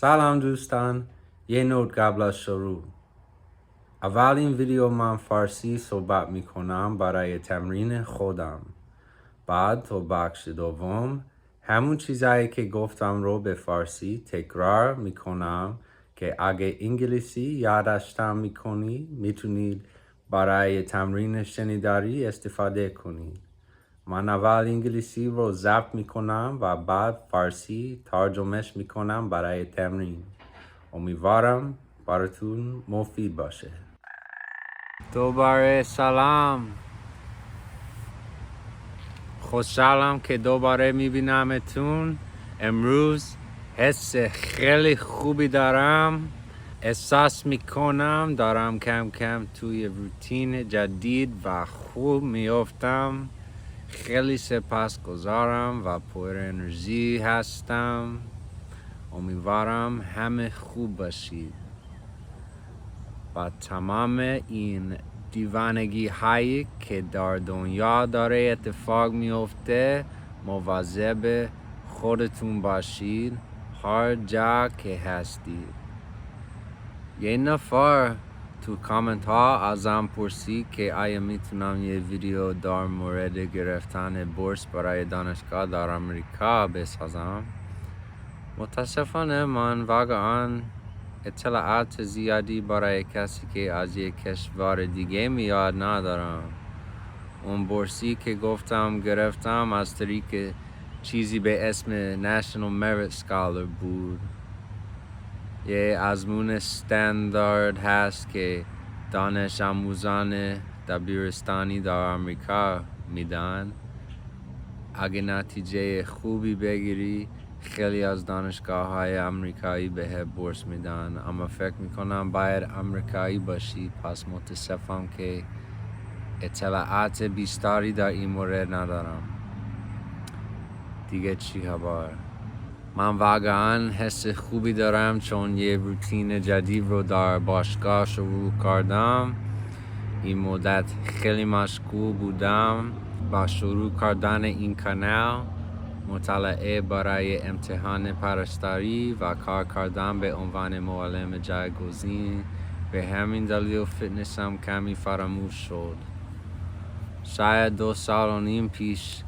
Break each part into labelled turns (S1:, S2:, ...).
S1: سلام دوستان، یه نوت قبل از شروع. اولین ویدیو من فارسی صحبت میکنم برای تمرین خودم. بعد تو بخش دوم همون چیزایی که گفتم رو به فارسی تکرار میکنم که اگه انگلیسی یادداشتم میکنی میتونید برای تمرین شنیداری استفاده کنید. من اول انگلیسی رو ضبط میکنم و بعد فارسی ترجمهش میکنم برای تمرین. امیدوارم براتون مفید باشه. دوباره سلام. خوشحالم که دوباره میبینمتون. امروز حس خیلی خوبی دارم. احساس میکنم دارم کم کم توی روتین جدید و خوب میافتم. خیلی سپاسگزارم و پر انرژی هستم. امیدوارم همه خوب باشید. با تمام این دیوانگی هایی که در دنیا داره اتفاق میفته مواظب خودتون باشید هر جا که هستید. یه نفر تو کامنت ها ازم پرسید که آیا میتونم یه ویدیو در مورد گرفتن بورس برای دانشگاه در آمریکا بسازم. متاسفانه من واقعا اطلاعات زیادی برای کسی که از یک کشور دیگه میاد ندارم. اون بورسی که گفتم گرفتم از طریق چیزی به اسم National Merit Scholar بود. یه آزمون استاندارد هست که دانش آموزان دبیرستانی در آمریکا میدن. اگه نتیجه خوبی بگیری خیلی از دانشگاه های آمریکایی به بورس میدن، اما فکر میکنم باید آمریکایی باشی. پس متاسفم که اطلاعات بیشتری در این مورد ندارم. دیگه چی خبر؟ من واقعا حس خوبی دارم چون یه روتین جدید رو در باشگاه شروع کردم. این مدت خیلی مشغول بودم با شروع کردن این کانال، مطالعه برای امتحان پرستاری و کار کردن به عنوان معلم جایگزین. به همین دلیل فیتنسم کمی فراموش شد. شاید 2.5 سال پیش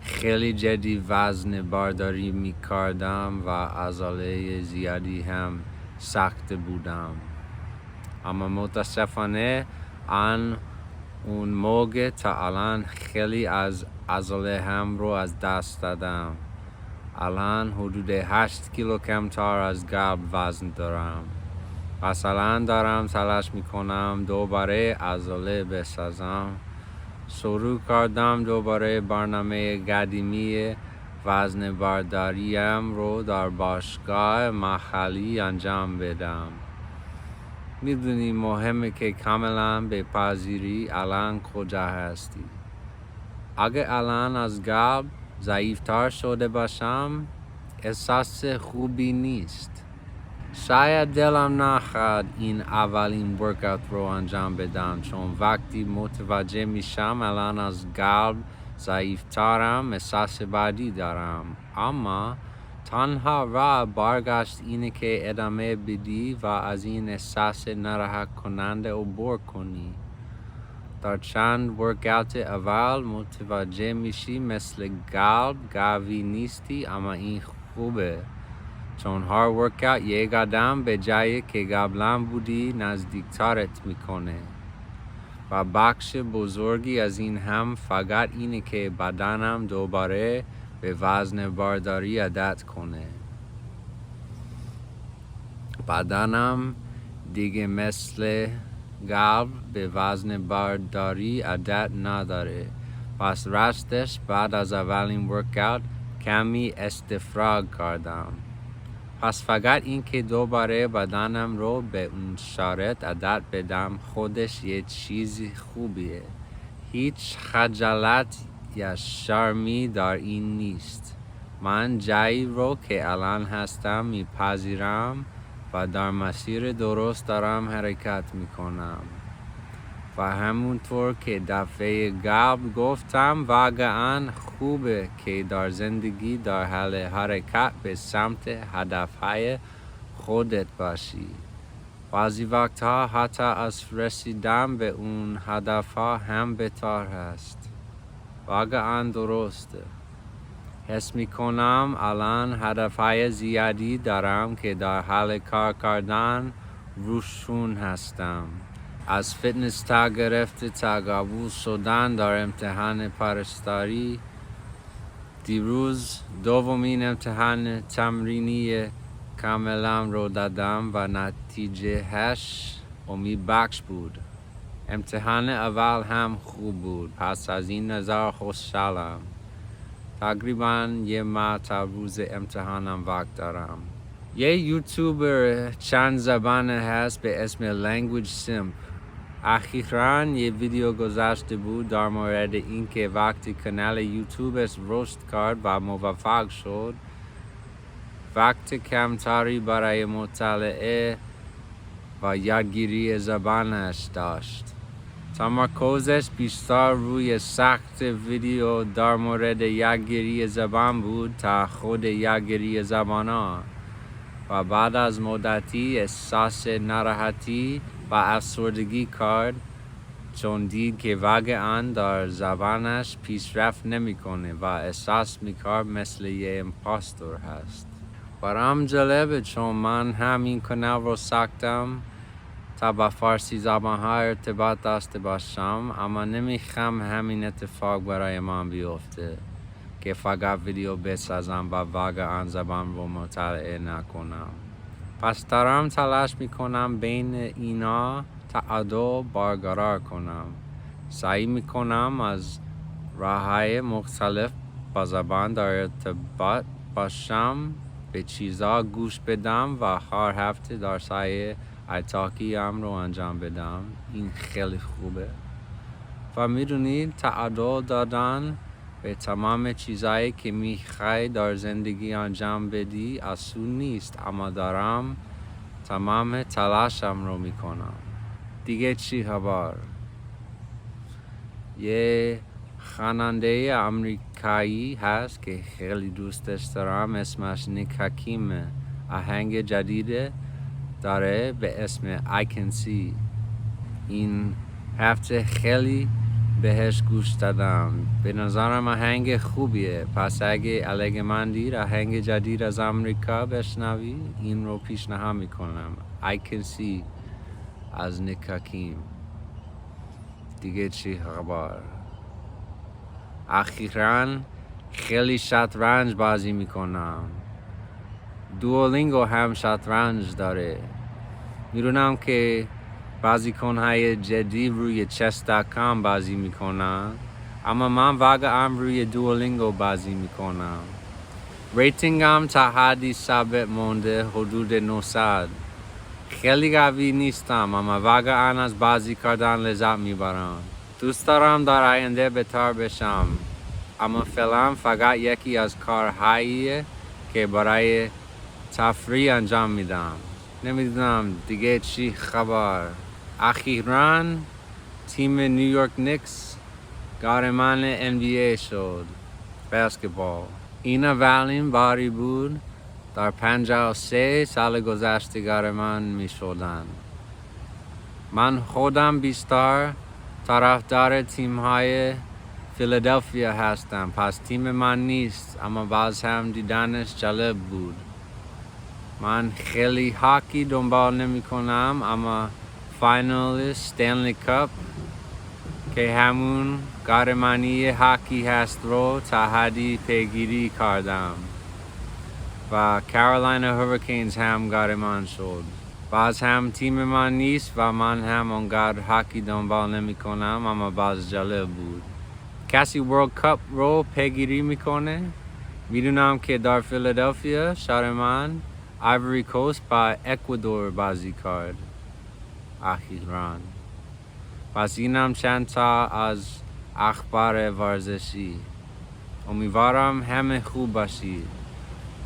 S1: خیلی جدی وزن برداری می کردم و عضله زیادی هم ساخته بودم، اما متاسفانه اون موقع تا الان خیلی از عضله هم رو از دست دادم. الان حدود 8 کیلو کمتر از قبل وزن دارم. پس الان دارم تلاش میکنم دوباره عضله بسازم. شروع کردم دوباره برنامه قدیمی وزن برداریم رو در باشگاه محلی انجام بدم. میدونی مهمه که کاملا بپذیری الان کجا هستی. اگه الان از قبل ضعیفتر شده باشم احساس خوبی نیست. شاید دلم نخواد این اولین ورکاوت رو انجام بدم، چون وقتی متوجه میشم الان از قبل ضعیفترم احساس بدی دارم. اما تنها راه برگشت اینه که ادامه بدی و از این احساس ناراحت کننده عبور کنی. در چند ورکاوت اول متوجه میشی مثل قلب قوی نیستی، اما این خوبه چون هر ورکاوت یک قدم به جایی که قبلا بودی نزدیکترت میکنه. و بخش بزرگی از این هم فقط اینه که بدنم دوباره به وزن برداری عادت کنه. بدنم دیگه مثل قبل به وزن برداری عادت نداره. پس راستش بعد از اولین ورکاوت کمی استفراغ کردم. پس فقط این که دوباره بدنم رو به اون شرط عادت بدم خودش یه چیزی خوبیه. هیچ خجالت یا شرمی در این نیست. من جایی رو که الان هستم میپذیرم و در مسیر درست دارم حرکت میکنم. و همونطور که دفعه قبل گفتم واقعا خوبه که در زندگی در حال حرکت به سمت هدفهای خودت باشی. بعضی وقتها حتی از رسیدن به اون هدفها هم بهتر هست. واقعا درسته. حس میکنم الان هدفهای زیادی دارم که در حال کار کردن روشون هستم. از فتنس تا گرفته تا قبول شدن در امتحان پرستاری. دیروز دومین امتحان تمرینی کاملم رو دادم و نتیجه هش امیدبخش بود. امتحان اول هم خوب بود، پس از این نظر خوشحالم. تقریبا یه ماه تا روز امتحانم وقت دارم. یه یوتیوبر چند زبانه هست به اسم Language Simp. اخیراً یه ویدیو گذاشته بود در مورد اینکه وقتی کانال یوتیوبش رشد کرد و موفق شد، وقت کمتری برای مطالعه و یادگیری زبانش داشت. تمرکزش بیشتر روی ساخت ویدیو در مورد یادگیری زبان بود تا خود یادگیری زبان‌ها و بعد از مدتی احساس ناراحتی و افسردگی کرد چون دید که واقعاً در زبانش پیشرفت نمیکنه و احساس میکرد مثل یه امپاستور هست. برام جالبه چون من همین کانال رو ساختم تا با فارسی زبان‌ها ارتباط داشته باشم، اما نمیخوام همین اتفاق برای من بیفته که فقط ویدیو بسازم و واقعاً زبان رو مطالعه نکنم. پس دارم تلاش میکنم بین اینا تعادل برقرار کنم. سعی میکنم از راه‌های مختلف با زبان در ارتباط باشم، به چیزا گوش بدم و هر هفته درس‌های ایتالیایی رو انجام بدم. این خیلی خوبه. و میدونید تعادل دادن به تمام چیزایی که میخوای در زندگی انجام بدی آسون نیست، اما دارم تمام تلاشم رو میکنم. دیگه چی خبر؟ یه خواننده آمریکایی هست که خیلی دوستش دارم، اسمش نیک حکیمه. آهنگ جدید داره به اسم I Can See. این هفته خیلی بهش گوش دادم. به نظرم آهنگ خوبیه. پس اگه علاقه‌مندی آهنگ جدید از آمریکا بشنوی، این رو پیشنهاد میکنم. I Can See از نیک حکیم. دیگه چی خبر؟ اخیراً خیلی شطرنج بازی میکنم. دوولینگو هم شطرنج داره. میدونم که بازیکن‌های جدی روی chess.com بازی میکنن، اما من واقعا روی دوولینگو بازی میکنم. ریتینگم تا حدی ثابت مونده، حدود 900. خیلی قوی نیستم، اما واقعا از بازی کردن لذت میبرم. دوست دارم در آینده بهتر بشم، اما فعلا فقط یکی از کارهاییه که برای تفریح انجام میدم. نمیدونم دیگه چی خبر. اخیراً تیم نیویورک نیکس قهرمان NBA شد. بسکتبال. این اولین باری بود در 53 سال گذشته قهرمان می شدن. من خودم بیشتر طرفدار تیم‌های فیلادلفیا هستم، پس تیم من نیست، اما باز هم دیدنش جالب بود. من خیلی هاکی دنبال نمی کنم، اما فاینال استنلی کاپ که همون قهرمانی هاکی هست رو تا حدی پیگیری کردم و کارولاینا هوریکینز هم قهرمان شد. باز هم تیم من نیست و من هم اونقدر هاکی دنبال نمی کنم، اما باز جالب بود. کسی ورلد کاپ رو پیگیری میکنه؟ میدونم که در فیلادلفیا شهر من آیوری کوست با اکوادور بازی کرد اخیراً. پس اینم چند تا از اخبار ورزشی. امیدوارم همه خوب باشید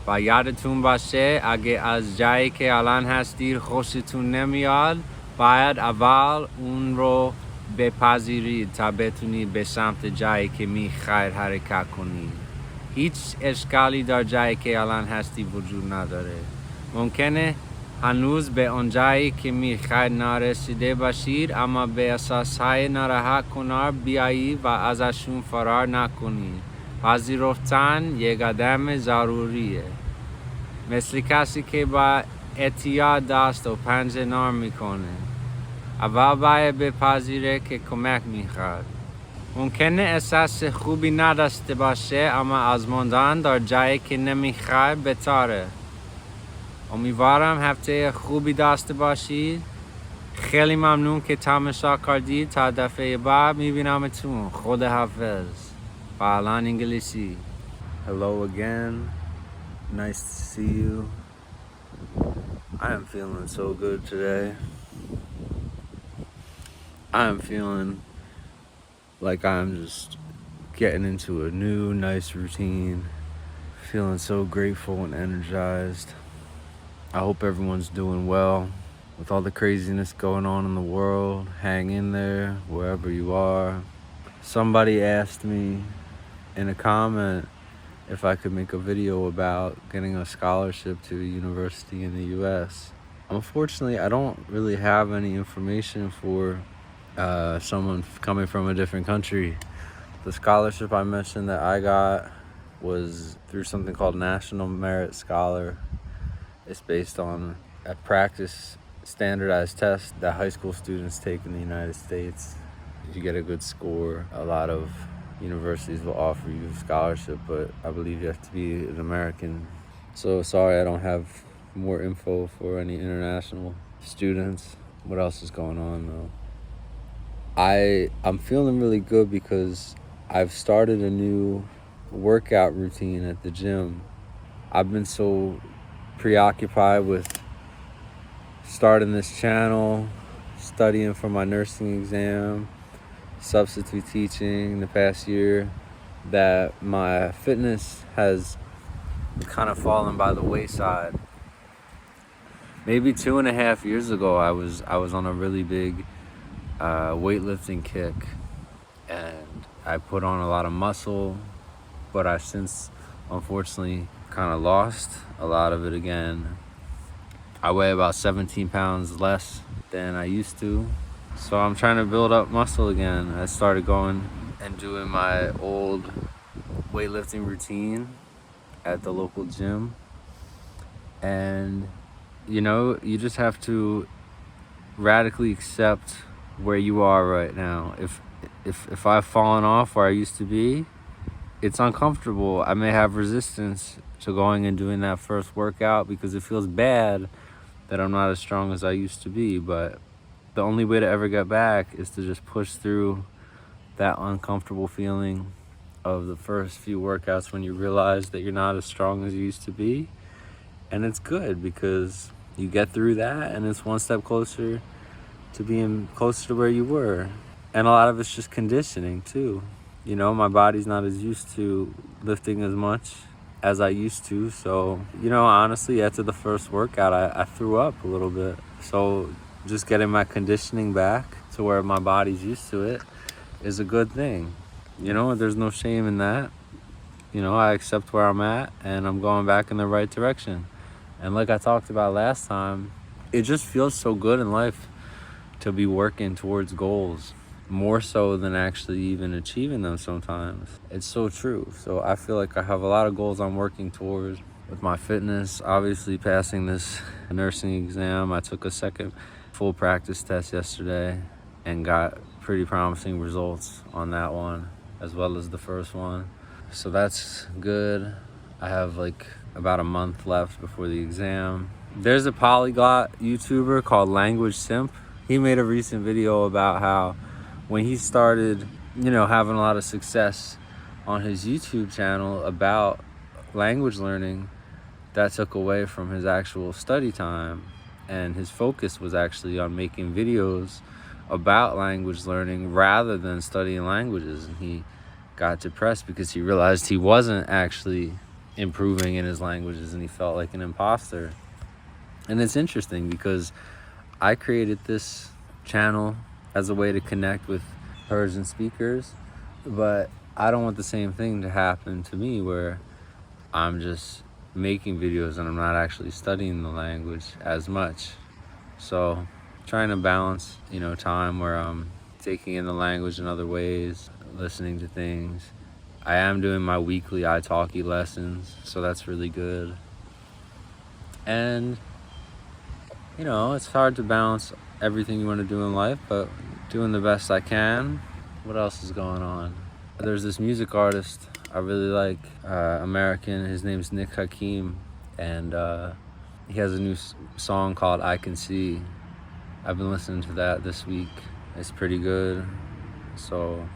S1: و یادتون باشه اگه از جایی که الان هستید خوشتون نمیاد، باید اول اون رو بپذیرید تا بتونید به سمت جایی که میخواید حرکت کنید. هیچ اشکالی در جایی که الان هستی وجود نداره. ممکنه هنوز به آنجایی که میخواید نرسیده باشید، اما به احساسهای ناراحت کنار بیایید و ازشون فرار نکنید. پذیرفتن یک قدم ضروریه. مثل کسی که با اعتیاد دست و پنجه نرم میکنه. اول باید بپذیره که کمک میخواد. ممکنه احساس خوبی نداشته باشه، اما از موندن در جایی که نمیخواد بهتره. امیدوارم هفته خوبی داشته باشید. خیلی ممنون که تماشا کردید. تا دفعه بعد میبینمتون. خدا حافظ. فعلا انگلیسی. Hello again. Nice to see you. I am feeling so good today. I am feeling like I'm just getting into a new, nice routine. Feeling so grateful and energized. I hope everyone's doing well. With all the craziness going on in the world, hang in there wherever you are. Somebody asked me in a comment if I could make a video about getting a scholarship to a university in the US. Unfortunately, I don't really have any information for someone coming from a different country. The scholarship I mentioned that I got was through something called National Merit Scholar. It's based on a practice standardized test that high school students take in the United States. If you get a good score, a lot of universities will offer you a scholarship, but I believe you have to be an American. So sorry I don't have more info for any international students. What else is going on though? I'm feeling really good because I've started a new workout routine at the gym. I've been so preoccupied with starting this channel, studying for my nursing exam, substitute teaching the past year, that my fitness has kind of fallen by the wayside. Maybe 2.5 years ago, I was on a really big weightlifting kick, and I put on a lot of muscle, but I've since unfortunately kind of lost a lot of it again. I weigh about 17 pounds less than I used to, so I'm trying to build up muscle again. I started going and doing my old weightlifting routine at the local gym, and you know, you just have to radically accept where you are right now. If I've fallen off where I used to be, it's uncomfortable. I may have resistance to going and doing that first workout because it feels bad that I'm not as strong as I used to be, but the only way to ever get back is to just push through that uncomfortable feeling of the first few workouts when you realize that you're not as strong as you used to be. And it's good because you get through that and it's one step closer to being closer to where you were. And a lot of it's just conditioning too. You know, my body's not as used to lifting as much as I used to. So, you know, honestly, after the first workout, I threw up a little bit. So just getting my conditioning back to where my body's used to it is a good thing. You know, there's no shame in that. You know, I accept where I'm at and I'm going back in the right direction. And like I talked about last time, it just feels so good in life to be working towards goals, more so than actually even achieving them sometimes. It's so true. So I feel like I have a lot of goals I'm working towards with my fitness. Obviously passing this nursing exam. I took a second full practice test yesterday and got pretty promising results on that one, as well as the first one. So that's good. I have like about a month left before the exam. There's a polyglot YouTuber called Language Simp. He made a recent video about how when he started, you know, having a lot of success on his YouTube channel about language learning, that took away from his actual study time, and his focus was actually on making videos about language learning rather than studying languages. And he got depressed because he realized he wasn't actually improving in his languages and he felt like an imposter. And it's interesting because I created this channel as a way to connect with Persian speakers, but I don't want the same thing to happen to me where I'm just making videos and I'm not actually studying the language as much. So trying to balance, time where I'm taking in the language in other ways, listening to things. I am doing my weekly italki lessons, so that's really good. And, it's hard to balance everything you want to do in life, but doing the best I can. What else is going on? There's this music artist I really like, American. His name's Nick Hakim, and he has a new song called I Can See. I've been listening to that this week. It's pretty good. So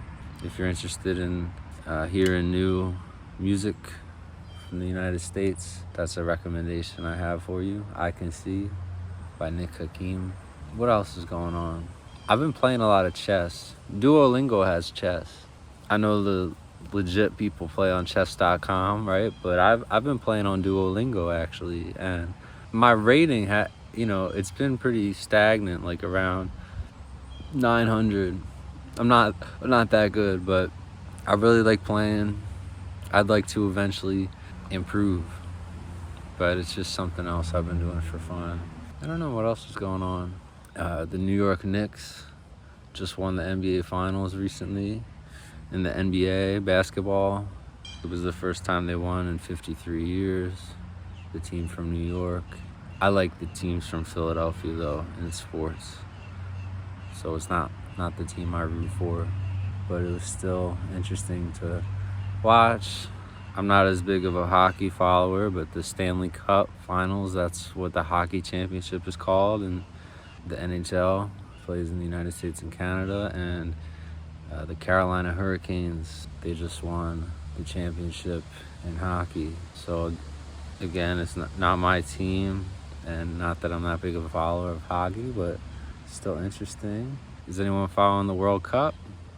S1: if you're interested in hearing new music from the United States, that's a recommendation I have for you. I Can See by Nick Hakim. What else is going on? I've been playing a lot of chess. Duolingo has chess. I know the legit people play on chess.com, right? But I've been playing on Duolingo actually, and my rating it's been pretty stagnant, like around 900. I'm not that good, but I really like playing. I'd like to eventually improve, but it's just something else I've been doing for fun. I don't know what else is going on. The New York Knicks just won the NBA Finals recently in the NBA basketball. It was the first time they won in 53 years, the team from New York. I like the teams from Philadelphia, though, in sports. So it's not the team I root for, but it was still interesting to watch. I'm not as big of a hockey follower, but the Stanley Cup Finals, that's what the hockey championship is called, and the NHL plays in the United States and Canada, and the Carolina Hurricanes, they just won the championship in hockey. So again, it's not my team, and not that I'm that big of a follower of hockey, but still interesting. Is anyone following the World Cup?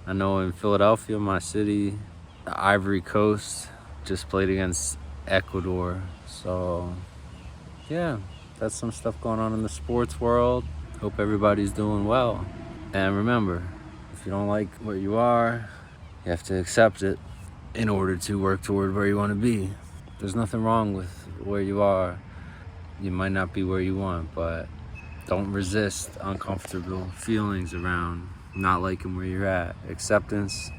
S1: I know in Philadelphia, my city, the Ivory Coast just played against Ecuador. So yeah, that's some stuff going on in the sports world. Hope everybody's doing well. And remember, if you don't like where you are, you have to accept it in order to work toward where you want to be. There's nothing wrong with where you are. You might not be where you want, but don't resist uncomfortable feelings around not liking where you're at. Acceptance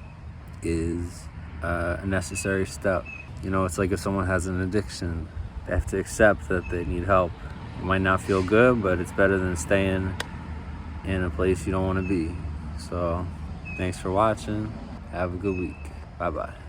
S1: is a necessary step. It's like if someone has an addiction, they have to accept that they need help. It might not feel good, but it's better than staying in a place you don't want to be. So thanks for watching. Have a good week. Bye-bye.